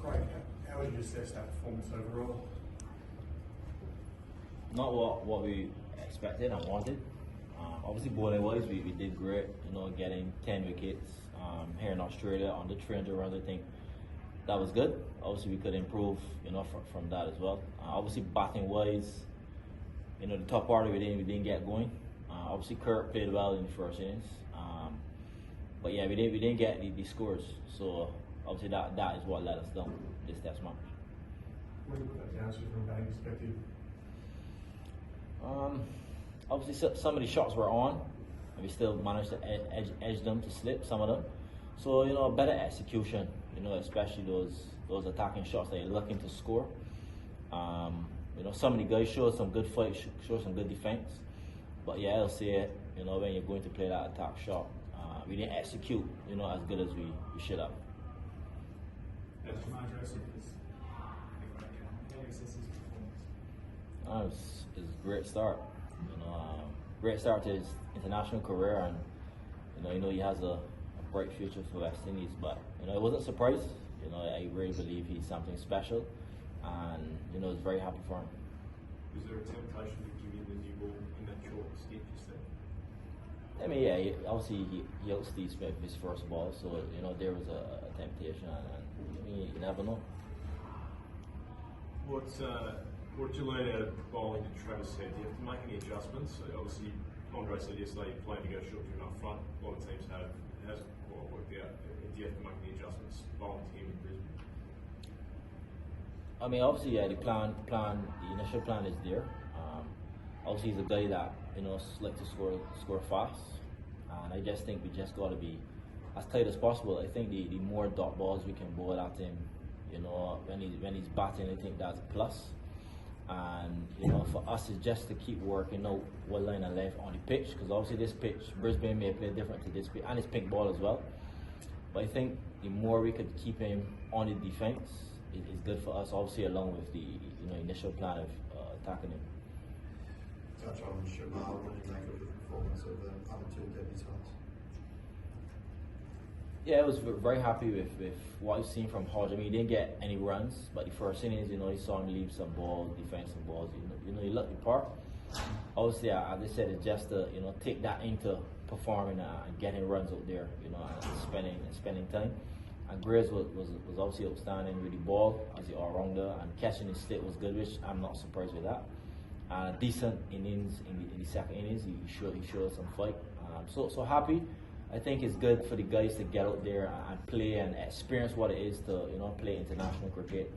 Kraigg, how would you assess that performance overall? Not what we expected and wanted. Obviously, bowling-wise, we did great. Getting 10 wickets here in Australia on the 300 runs. I think that was good. Obviously, we could improve, from that as well. Obviously, batting-wise, the top order we didn't get going. Obviously, Kurt played well in the first innings, but yeah, we didn't get the scores. So obviously, that is what let us down this test match. What do you put that down to from a batting perspective? Obviously, some of the shots were on, and we still managed to edge them to slip, some of them. So, better execution, especially those attacking shots that you're looking to score. Some of the guys showed some good fight, showed some good defense. But yeah, I'll say it, when you're going to play that attack shot, we didn't execute, as good as we should have. It's a great start. Great start to his international career, and he has a bright future for West Indies. But it wasn't a surprise. I really believe he's something special, and I was very happy for him. Was there a temptation to give him the new ball in that short stint you said? I mean, yeah, obviously he out Steve Smith his first ball, so there was a temptation, and you never know. What did you learn out of bowling to Travis Head? Do you have to make any adjustments? Obviously, Andre said yesterday you plan to go short to enough front. A lot of teams have. It hasn't quite worked out. Do you have to make any adjustments bowling to him in Brisbane? I mean, obviously, yeah, the initial plan is there. Obviously, he's a guy that like to score fast, and I just think we just got to be as tight as possible. I think the more dot balls we can bowl at him, when he's batting, I think that's a plus. And for us, it's just to keep working out what line of length on the pitch, because obviously this pitch, Brisbane may play different to this pitch, and it's pink ball as well. But I think the more we could keep him on the defense, it's good for us. Obviously, along with the initial plan of attacking him. Touch on Shamar, what do you make of the performance of the other two debutants? Yeah, I was very happy with what I've seen from Hodge. I mean, he didn't get any runs, but the first innings, you saw him leave some balls, defensive balls. He looked the part. Obviously, as I said, it's just to take that into performing and getting runs out there, and spending time. And Graves was obviously outstanding with the ball as the all-rounder, and catching his stick was good, which I'm not surprised with that. Decent innings in the second innings. He showed some fight. So happy. I think it's good for the guys to get out there and play and experience what it is to play international cricket.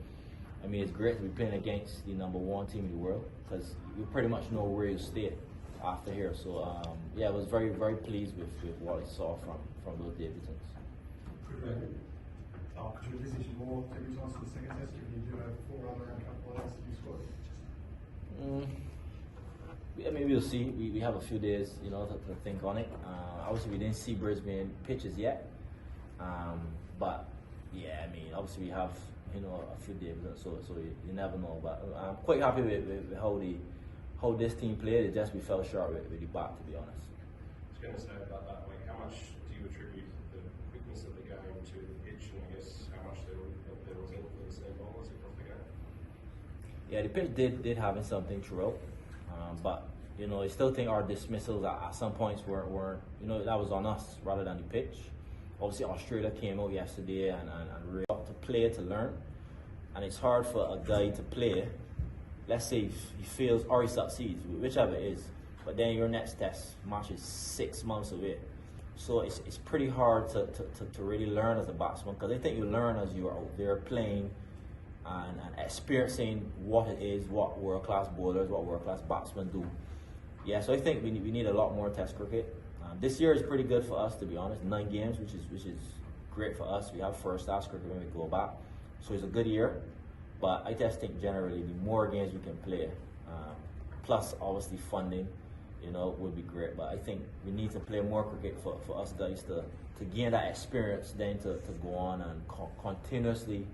I mean, it's great to be playing against the #1 team in the world, because you pretty much know where you stay after here. So yeah, I was very, very pleased with what I saw from those debutants. Could you envisage more debutants for the second test? You do have 4 other and a couple of others that you scored. I mean, we'll see. We have a few days, to think on it. Obviously, we didn't see Brisbane pitches yet, but yeah, I mean, obviously we have a few days, so you never know. But I'm quite happy with how this team played. It just we fell short with the bat, to be honest. I was going to say about that. Like, how much do you attribute the quickness of the game to the pitch, and I guess how much they were influencing their bowlers across the game? Yeah, the pitch did having something throughout. But I still think our dismissals at some points weren't that was on us rather than the pitch. Obviously, Australia came out yesterday and really up to play to learn, and it's hard for a guy to play. Let's say he fails or he succeeds, whichever it is. But then your next test match is 6 months away, so it's pretty hard to really learn as a batsman, because I think you learn as you're out there playing. And experiencing what it is, what world-class bowlers, what world-class batsmen do. Yeah, so I think we need a lot more test cricket. This year is pretty good for us, to be honest. 9 games, which is great for us. We have first-class cricket when we go back, so it's a good year. But I just think generally the more games we can play, plus obviously funding, would be great. But I think we need to play more cricket for us guys to gain that experience, then to go on and continuously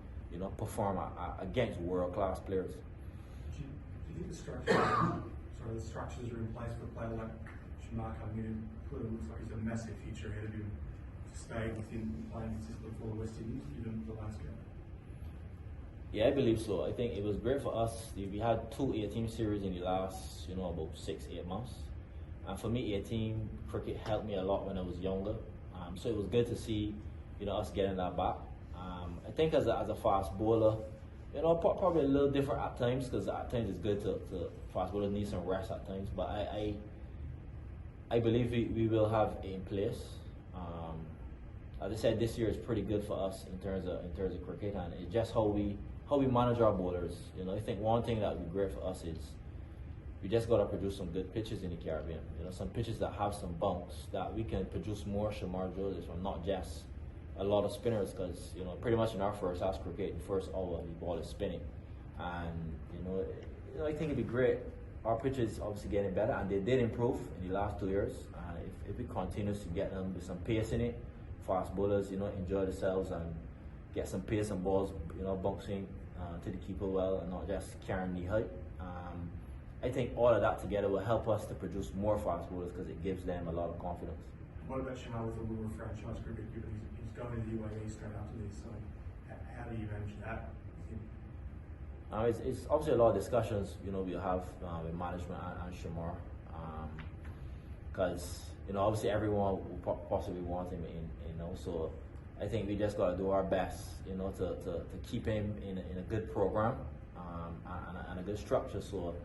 perform against world-class players. Do you think the structures are in place for a player like Shamar coming in and clearly looks like he's a massive future ahead of him to stay within playing consistently for the West Indies, given the landscape? Yeah, I believe so. I think it was great for us. We had two A-team series in the last, about 6, 8 months. And for me, A-team cricket helped me a lot when I was younger. So it was good to see, us getting that back. I think as a fast bowler, probably a little different at times, because at times it's good to fast bowlers need some rest at times. But I believe we will have it in place. As I said, this year is pretty good for us in terms of cricket, and it's just how we manage our bowlers. I think one thing that would be great for us is we just got to produce some good pitches in the Caribbean. Some pitches that have some bounce, that we can produce more Shamar Joseph from, not just a lot of spinners, because pretty much in our first house cricket, the first hour the ball is spinning, and I think it'd be great. Our pitches obviously getting better, and they did improve in the last 2 years. And if we continue to get them with some pace in it, fast bowlers enjoy themselves and get some pace and balls bouncing to the keeper well, and not just carrying the height. I think all of that together will help us to produce more fast bowlers, because it gives them a lot of confidence. What about Shamar with the Lure franchise cricket? He's going to the UAE straight after this, so how do you manage that? It's obviously a lot of discussions we have with management and Shamar, because obviously everyone will possibly want him in, so I think we just got to do our best to keep him in a good program and a good structure. So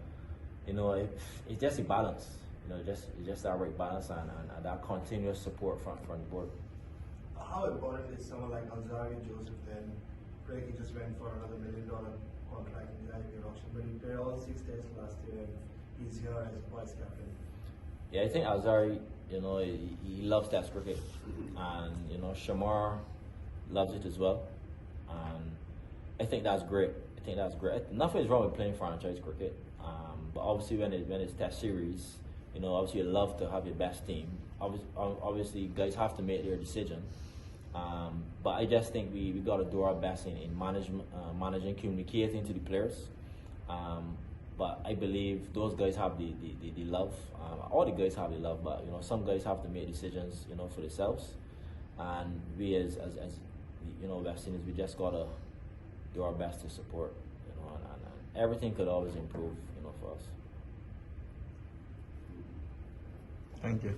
it's just a balance, it's just that right balance and that continuous support from the board. How important is someone like Alzari Joseph then? Kraigg, he just went for another $1 million contract in the IPL auction, but he played all 6 tests last year, and he's here as vice captain. Yeah, I think Alzari, he loves Test cricket, and Shamar loves it as well, and I think that's great. Nothing is wrong with playing franchise cricket, but obviously when it's Test series, obviously you love to have your best team. Obviously guys have to make their decision. But I just think we got to do our best in managing, communicating to the players. But I believe those guys have the love. All the guys have the love, but some guys have to make decisions, for themselves. And we as West Indies, we just got to do our best to support, and everything could always improve, for us. Thank you.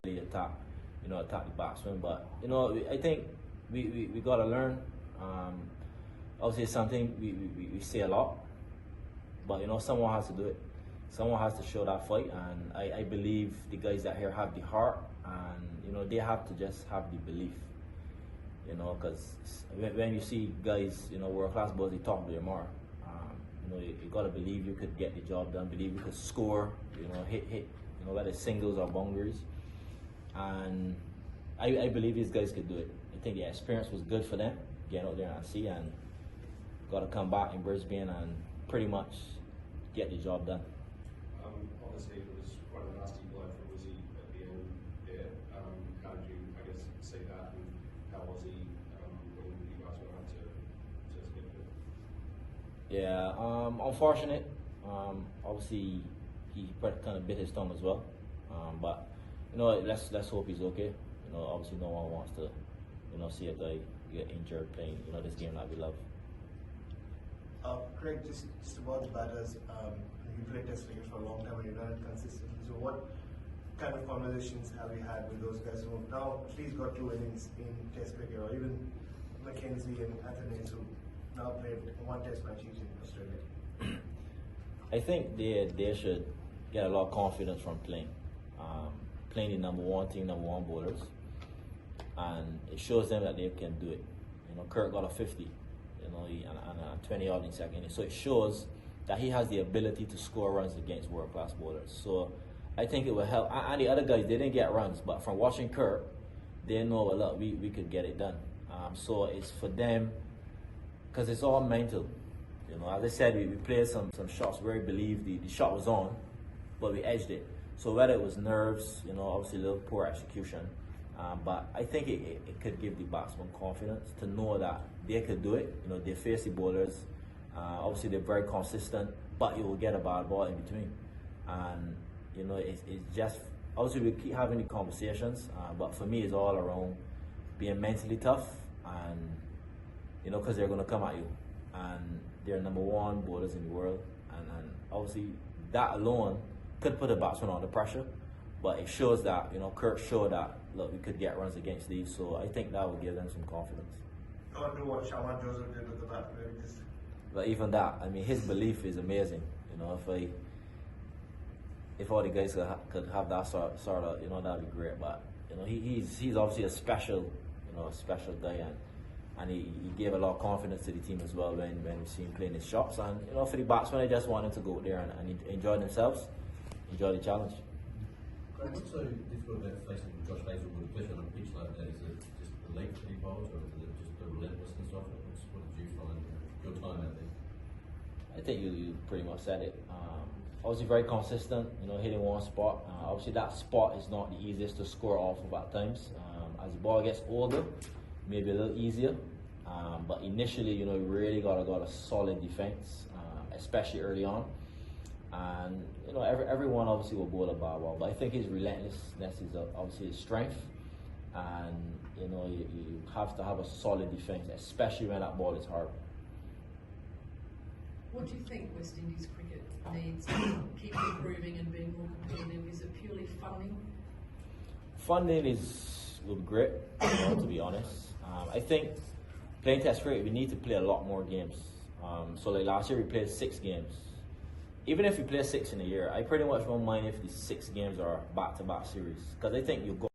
Really attack the batsman, but I think we got to learn. Obviously, it's something we say a lot, but someone has to do it. Someone has to show that fight, and I believe the guys that here have the heart, and they have to just have the belief. Because when you see guys, world-class bowlers, they talk their more. You got to believe you could get the job done, believe you could score, hit, whether it's singles or boundaries. And I believe these guys could do it. I think the experience was good for them, getting out there and see, and got to come back in Brisbane and pretty much get the job done. Obviously, it was quite a nasty blow for Wizzy at the end there. How did you, see that, and how was he when you guys went out to get it? Yeah, unfortunate. Obviously, he kind of bit his tongue as well. But let's hope he's okay. Obviously, no one wants to, see a guy get injured playing, this game that we love. Kraigg, just about the batters, you played Test cricket for a long time and you've done it consistently. So what kind of conversations have you had with those guys who have now at least got 2 innings in Test cricket, or even Mackenzie and Athanaze, who now played 1 Test match each in Australia? I think they should get a lot of confidence from playing the number 1 team, number 1 bowlers, and it shows them that they can do it. Kirk got a 50, and a 20 odd in second inning, so it shows that he has the ability to score runs against world-class bowlers. So I think it will help. And the other guys, they didn't get runs, but from watching Kirk, they know, well, look, we could get it done. So it's for them, because it's all mental. As I said, we played some shots where we believed the shot was on, but we edged it. So whether it was nerves, obviously a little poor execution, but I think it could give the batsmen confidence to know that they could do it. They face the bowlers. Obviously they're very consistent, but you will get a bad ball in between. And it's just, obviously we keep having the conversations, but for me it's all around being mentally tough and you know, because they're going to come at you, and they're number one bowlers in the world, and obviously that alone could put a batsman under pressure, but it shows that, you know, Kirk showed that, look, we could get runs against these, so I think that will give them some confidence. Don't do what Shaman Joseph did with the bat, because But even that, I mean, his belief is amazing. You know, if all the guys could have that sort of, you know, that'd be great. But you know, he's obviously a special guy, and he gave a lot of confidence to the team as well when we see him playing his shots. And you know, for the batsmen, I just want him to go there and enjoy themselves, enjoy the challenge. What's so difficult about facing Josh Hazelwood, especially on a pitch like that? Is it just the length that he bowls, or is it just the relentlessness of it? What did you find your time out there? I think you pretty much said it. Obviously very consistent, you know, hitting one spot. Obviously that spot is not the easiest to score off of at times. As the ball gets older, maybe a little easier. But initially, you know, you really got a solid defense, especially early on. And you know, everyone obviously will bowl a bad ball, but I think his relentlessness is obviously his strength. And you know, you have to have a solid defense, especially when that ball is hard. What do you think West Indies cricket needs to keep improving and being more competitive? Is it purely funding? Funding will be great, you know, to be honest. I think playing Test cricket, we need to play a lot more games. So like last year we played 6 games. Even if we play 6 in a year, I pretty much won't mind if these 6 games are back-to-back series, because I think you go